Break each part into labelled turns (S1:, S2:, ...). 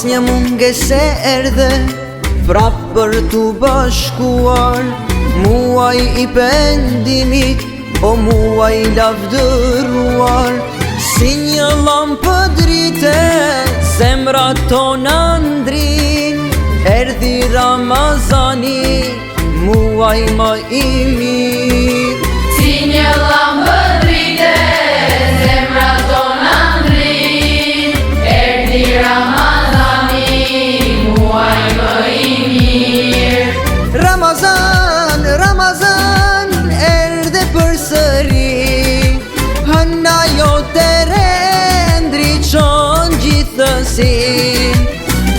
S1: Asnjë mungese erdhe prap për t'u bashkuar, muaj i pendimit, o muaj lavdëruar. Si një lampë drite, zemrat tona ndrin, erdhi Ramazani, muaj më i mirë.
S2: Si një lampë drite, zemrat tona ndrin, erdhi Ramazani, muaj më i mirë.
S1: Ramazan, Ramazan, erdhe përsëri, hëna jote re ndriçon gjithësi.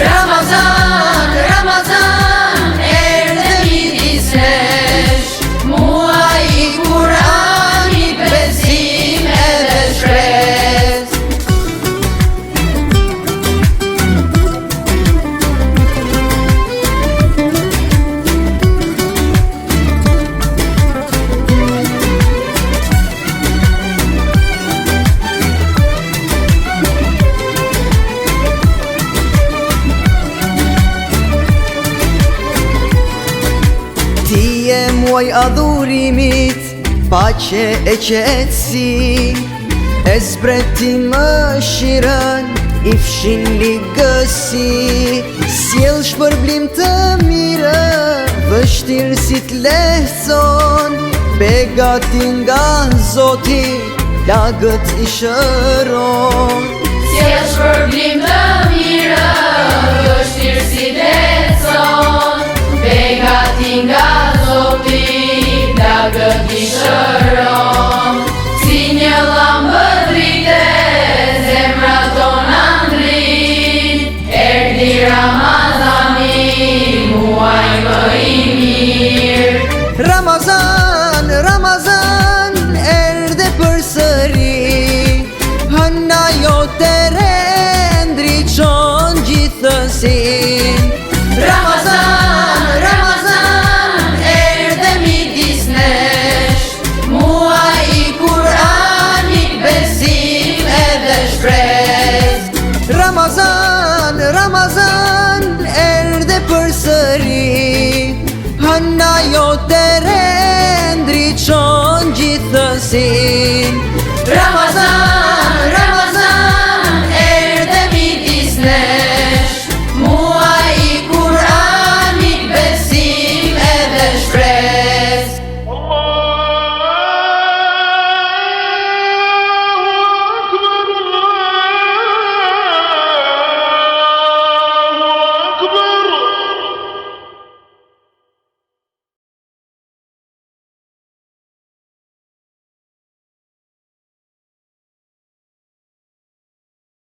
S2: Ramazan, Ramazan, erdhe midis nesh, muaj i Kur'anit, besim edhe shpresë.
S1: Ti je muaj adhurimit, paqe e qetësi, e zbreti mëshirën, i fshin ligësi. Sjell shpërblim të mirë, vështirësit lehtëson, begati nga Zoti, lagët i shëron.
S2: Sjell shpërblim të mirë, vështirësit lehtëson, begati nga Zoti, lagët i shëron. Si një lampë drite, zemrat tona ndrin, erdhi Ramazani, muaj më i mirë.
S1: Ramazan